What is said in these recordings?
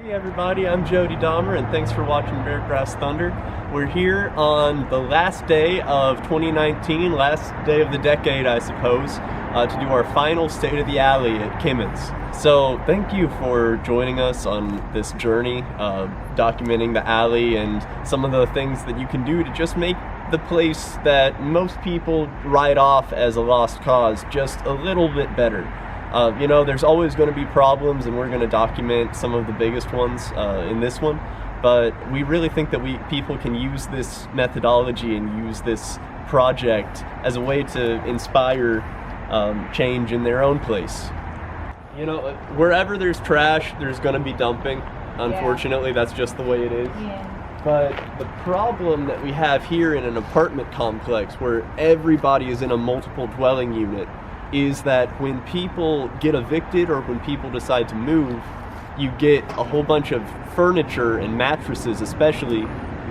Hey everybody, I'm Jody Dahmer and thanks for watching Beargrass Thunder. We're here on the last day of 2019, last day of the decade I suppose, to do our final State of the Alley at Kemmons. So thank you for joining us on this journey, documenting the alley and some of the things that you can do to just make the place that most people write off as a lost cause just a little bit better. You know, there's always going to be problems, and we're going to document some of the biggest ones in this one, but we really think that people can use this methodology and use this project as a way to inspire change in their own place. You know, wherever there's trash, there's going to be dumping. Unfortunately, that's just the way it is. Yeah. But the problem that we have here in an apartment complex where everybody is in a multiple dwelling unit is that when people get evicted or when people decide to move, you get a whole bunch of furniture and mattresses especially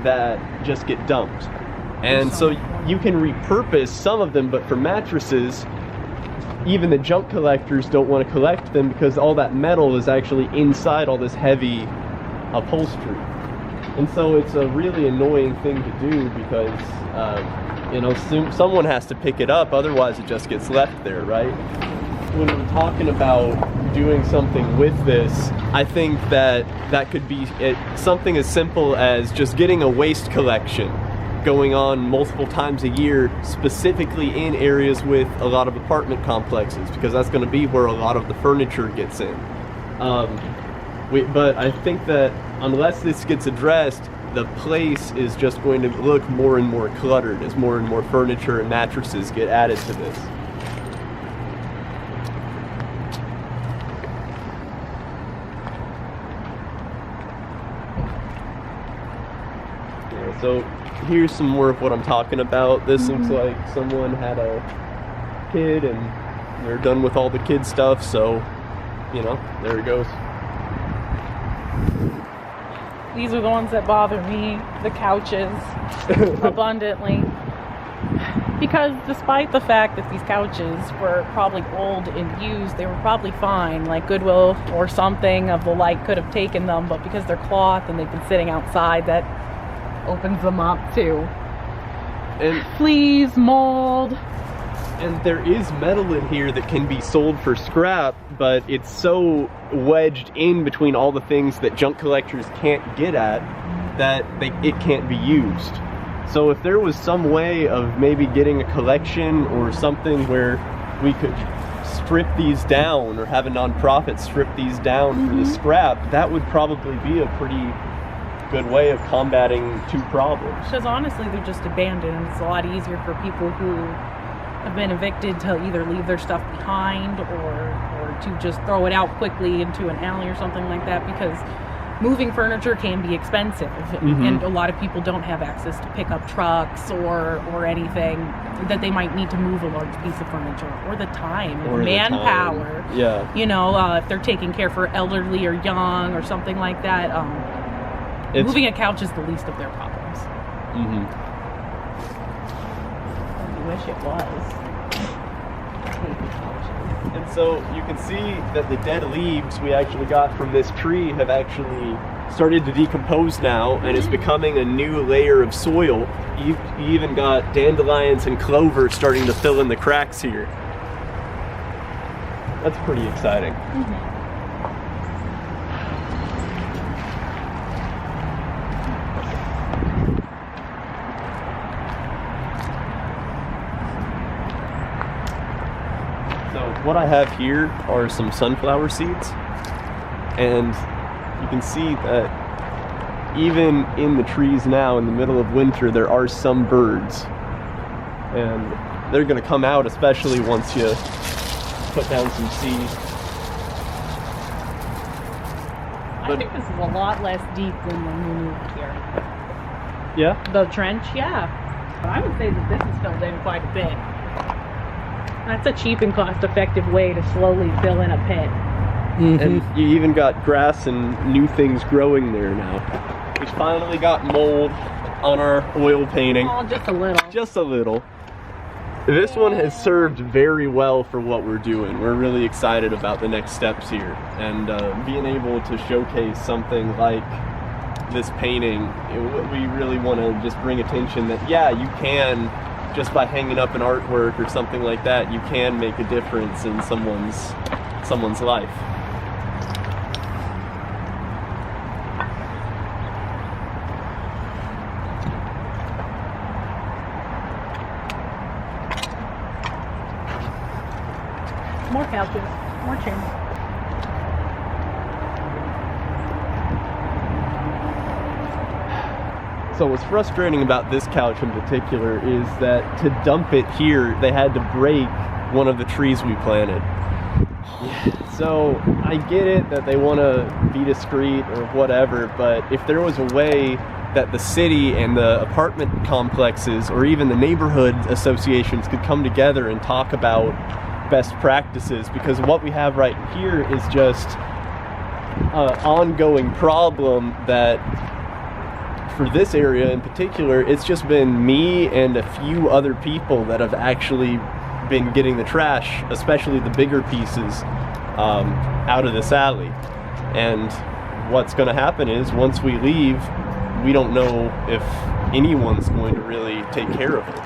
that just get dumped. And so you can repurpose some of them, but for mattresses, even the junk collectors don't want to collect them because all that metal is actually inside all this heavy upholstery. And so it's a really annoying thing to do because you know, someone has to pick it up, otherwise it just gets left there, right? When we're talking about doing something with this, I think that could be something as simple as just getting a waste collection going on multiple times a year, specifically in areas with a lot of apartment complexes, because that's going to be where a lot of the furniture gets in. But I think that unless this gets addressed, the place is just going to look more and more cluttered as more and more furniture and mattresses get added to this. Yeah, so here's some more of what I'm talking about. This looks like someone had a kid and they're done with all the kid stuff, so, you know, there it goes. These are the ones that bother me, the couches, abundantly. Because despite the fact that these couches were probably old and used, they were probably fine, like Goodwill or something of the like could have taken them, but because they're cloth and they've been sitting outside, that opens them up to fleas, mold. And there is metal in here that can be sold for scrap, but it's so wedged in between all the things that junk collectors can't get at that it can't be used. So if there was some way of maybe getting a collection or something where we could strip these down or have a nonprofit strip these down for the scrap, that would probably be a pretty good way of combating two problems. Because honestly, they're just abandoned. It's a lot easier for people who have been evicted to either leave their stuff behind or to just throw it out quickly into an alley or something like that, because moving furniture can be expensive, and a lot of people don't have access to pickup trucks or anything that they might need to move a large piece of furniture, or the time or manpower. Yeah, you know, if they're taking care for elderly or young or something like that, moving a couch is the least of their problems. I wish it was. And so you can see that the dead leaves we actually got from this tree have actually started to decompose now, and it's becoming a new layer of soil. You even got dandelions and clover starting to fill in the cracks here. That's pretty exciting. What I have here are some sunflower seeds, and you can see that even in the trees now in the middle of winter there are some birds, and they're going to come out especially once you put down some seed. I think this is a lot less deep than when we moved here. Yeah? The trench, yeah. But I would say that this is filled in quite a bit. That's a cheap and cost-effective way to slowly fill in a pit. And you even got grass and new things growing there now. We finally got mold on our oil painting. Oh, just a little. Just a little. This one has served very well for what we're doing. We're really excited about the next steps here, and being able to showcase something like this painting, we really want to just bring attention that, yeah, you can, just by hanging up an artwork or something like that, you can make a difference in someone's life. More couches, more chairs. So what's frustrating about this couch in particular is that to dump it here, they had to break one of the trees we planted. So I get it that they want to be discreet or whatever, but if there was a way that the city and the apartment complexes or even the neighborhood associations could come together and talk about best practices, because what we have right here is just an ongoing problem that for this area in particular, it's just been me and a few other people that have actually been getting the trash, especially the bigger pieces, out of this alley. And what's going to happen is once we leave, we don't know if anyone's going to really take care of it.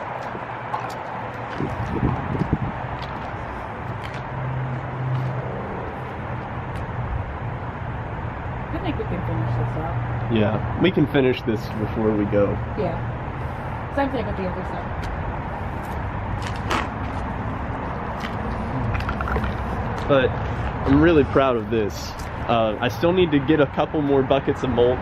I think we can finish this up. Yeah, we can finish this before we go. Yeah. Same thing with the other side. But I'm really proud of this. I still need to get a couple more buckets of mulch.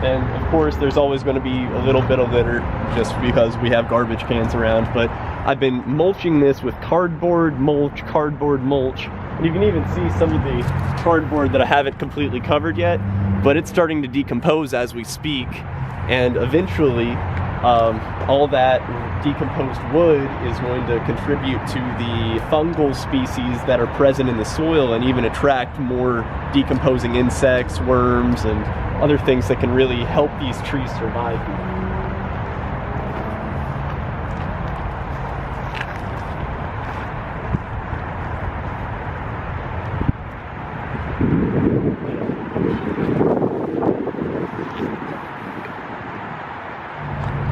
And of course, there's always going to be a little bit of litter just because we have garbage cans around. But I've been mulching this with cardboard mulch. And you can even see some of the cardboard that I haven't completely covered yet, but it's starting to decompose as we speak. And eventually, all that decomposed wood is going to contribute to the fungal species that are present in the soil and even attract more decomposing insects, worms, and other things that can really help these trees survive.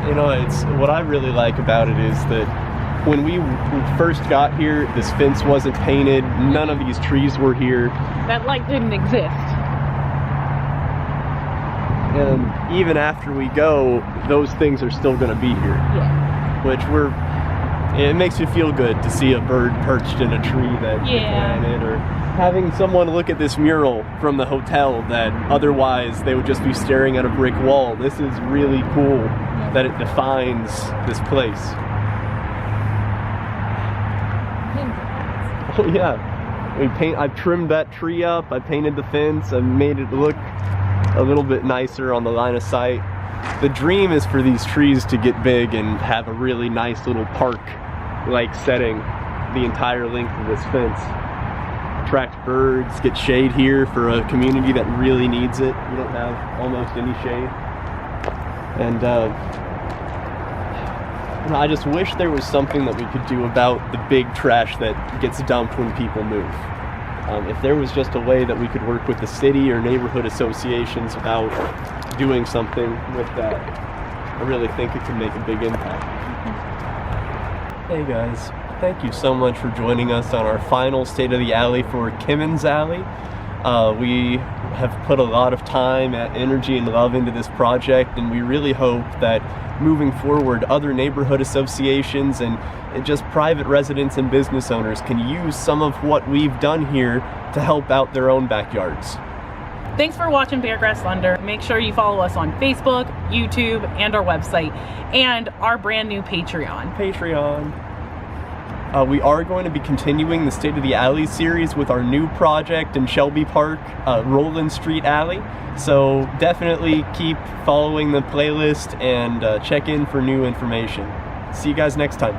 You know, it's what I really like about it is that when we first got here, this fence wasn't painted, none of these trees were here. That light didn't exist. And even after we go, those things are still going to be here. Yeah. Which it makes you feel good to see a bird perched in a tree that you planted, or having someone look at this mural from the hotel that otherwise they would just be staring at a brick wall. This is really cool that it defines this place. Oh yeah, I've trimmed that tree up, I painted the fence, I made it look a little bit nicer on the line of sight. The dream is for these trees to get big and have a really nice little park-like setting the entire length of this fence. Attract birds, get shade here for a community that really needs it. You don't have almost any shade. And I just wish there was something that we could do about the big trash that gets dumped when people move. If there was just a way that we could work with the city or neighborhood associations about doing something with that, I really think it could make a big impact. Hey guys, thank you so much for joining us on our final State of the Alley for Kemmons Alley. We have put a lot of time, energy, and love into this project, and we really hope that moving forward, other neighborhood associations and just private residents and business owners can use some of what we've done here to help out their own backyards. Thanks for watching Beargrass Thunder. Make sure you follow us on Facebook, YouTube, and our website, and our brand new Patreon. We are going to be continuing the State of the Alley series with our new project in Shelby Park, Roland Street Alley. So definitely keep following the playlist and check in for new information. See you guys next time.